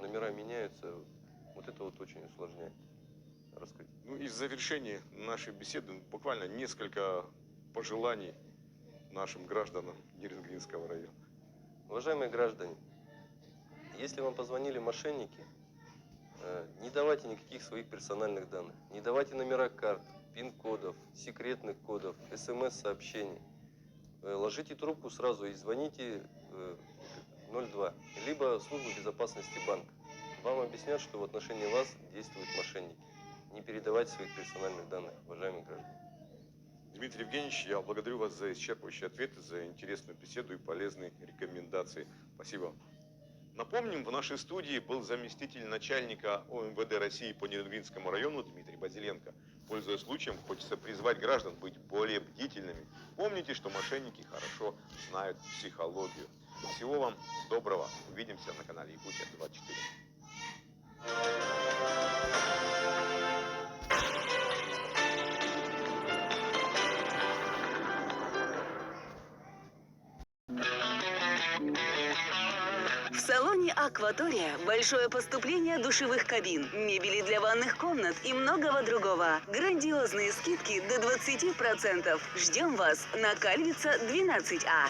номера меняются. Вот это вот очень усложняет раскрытие. Ну и в завершении нашей беседы буквально несколько пожеланий нашим гражданам Нерингринского района. Уважаемые граждане, если вам позвонили мошенники, не давайте никаких своих персональных данных. Не давайте номера карт, пин-кодов, секретных кодов, смс-сообщений. Ложите трубку сразу и звоните 02, либо службу безопасности банка. Вам объяснят, что в отношении вас действуют мошенники. Не передавайте своих персональных данных, уважаемые граждане. Дмитрий Евгеньевич, я благодарю вас за исчерпывающие ответы, за интересную беседу и полезные рекомендации. Спасибо. Напомним, в нашей студии был заместитель начальника ОМВД России по Нерингринскому району Дмитрий Базиленко. Пользуясь случаем, хочется призвать граждан быть более бдительными. Помните, что мошенники хорошо знают психологию. Всего вам доброго. Увидимся на канале Якутия 24. В салоне «Акватория» большое поступление душевых кабин, мебели для ванных комнат и многого другого. Грандиозные скидки до 20%. Ждем вас на Кальвица 12А.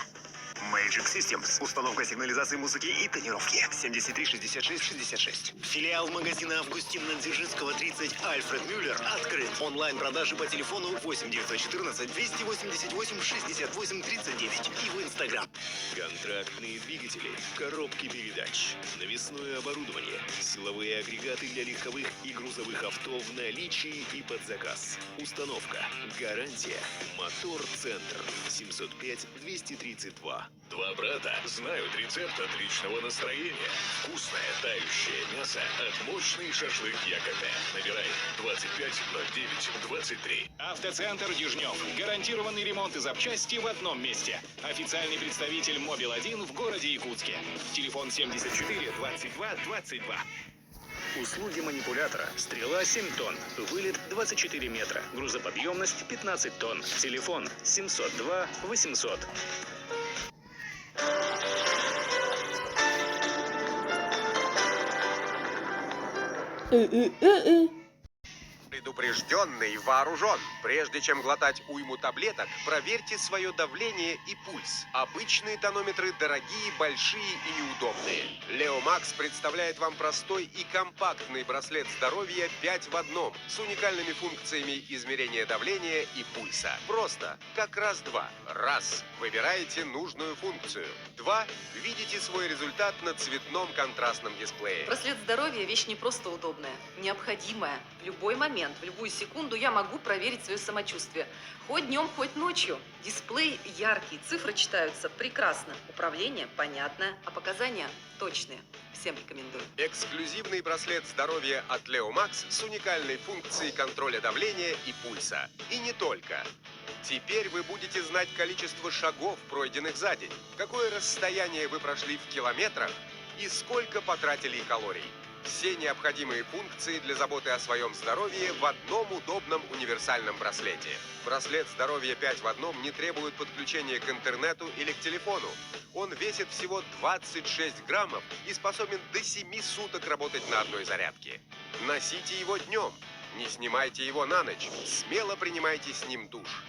Magic Systems. Установка сигнализации музыки и тонировки. 73 66 66. Филиал магазина Августина Дзержинского 30 Альфред Мюллер открыт. Онлайн-продажи по телефону 8 914 288 68 39 и в Инстаграм. Контрактные двигатели, коробки передач, навесное оборудование, силовые агрегаты для легковых и грузовых авто в наличии и под заказ. Установка, гарантия, мотор-центр 705 232. Два брата знают рецепт отличного настроения. Вкусное тающее мясо от мощной шашлык Якобе. Набирай 25 09 23. Автоцентр Южнев. Гарантированный ремонт и запчасти в одном месте. Официальный представитель Мобил-1 в городе Якутске. Телефон 74 22 22. Услуги манипулятора. Стрела 7 тонн. Вылет 24 метра. Грузоподъемность 15 тонн. Телефон 702 800. Предупрежденный вооружен. Прежде чем глотать уйму таблеток, проверьте свое давление и пульс. Обычные тонометры дорогие, большие и неудобные. Leo Max представляет вам простой и компактный браслет здоровья 5 в одном с уникальными функциями измерения давления и пульса. Просто, как раз-два. Раз. Выбираете нужную функцию. 2. Видите свой результат на цветном контрастном дисплее. Браслет здоровья – вещь не просто удобная, необходимая. В любой момент, в любую секунду я могу проверить свое самочувствие. Хоть днем, хоть ночью. Дисплей яркий, цифры читаются прекрасно. Управление понятное, а показания точные. Всем рекомендую. Эксклюзивный браслет здоровья от Leo Max с уникальной функцией контроля давления и пульса. И не только. Теперь вы будете знать количество шагов, пройденных за день, какое расстояние вы прошли в километрах и сколько потратили калорий. Все необходимые функции для заботы о своем здоровье в одном удобном универсальном браслете. Браслет здоровья 5 в одном не требует подключения к интернету или к телефону. Он весит всего 26 граммов и способен до 7 суток работать на одной зарядке. Носите его днем, не снимайте его на ночь, смело принимайте с ним душ.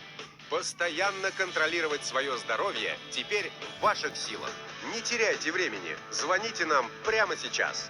Постоянно контролировать свое здоровье теперь в ваших силах. Не теряйте времени, звоните нам прямо сейчас.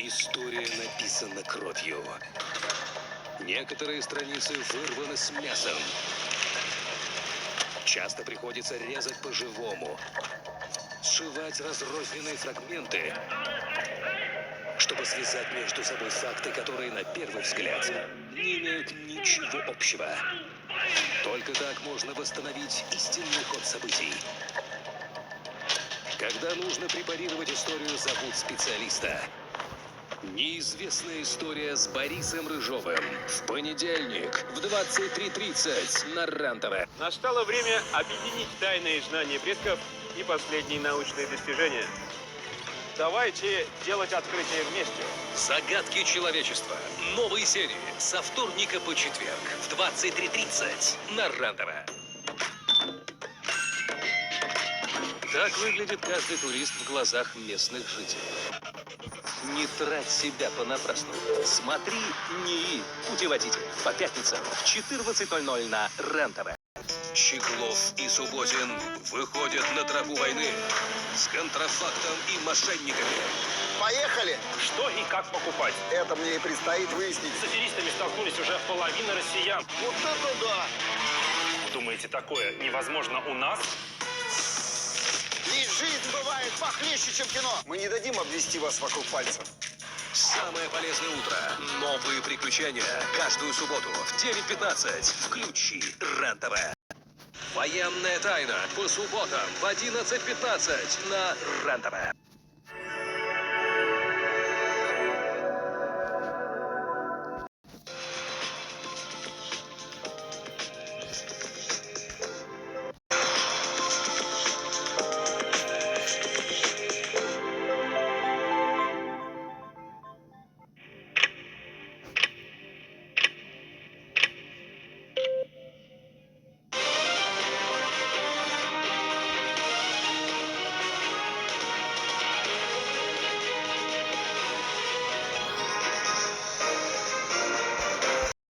История написана кровью. Некоторые страницы вырваны с мясом. Часто приходится резать по-живому, сшивать разрозненные фрагменты чтобы связать между собой факты, которые на первый взгляд не имеют ничего общего. Только так можно восстановить истинный ход событий. Когда нужно препарировать историю, зовут специалиста. Неизвестная история с Борисом Рыжовым. В понедельник в 23:30 на РЕН-ТВ. Настало время объединить тайные знания предков и последние научные достижения. Давайте делать открытие вместе. Загадки человечества. Новые серии со вторника по четверг в 23:30 на РЕН-ТВ. Так выглядит каждый турист в глазах местных жителей. Не трать себя понапрасну. Смотри НИИ. Путеводитель. По пятницам в 14:00 на РЕН-ТВ. Щеглов и Субботин выходят на тропу войны с контрафактом и мошенниками. Поехали! Что и как покупать? Это мне и предстоит выяснить. С аферистами столкнулись уже половина россиян. Вот это да! Думаете, такое невозможно у нас? Ведь жизнь бывает похлеще, чем кино. Мы не дадим обвести вас вокруг пальца. Самое полезное утро. Новые приключения. Каждую субботу в 9:15. Включи РЕН-ТВ. Военная тайна. По субботам в 11:15 на РЕН-ТВ.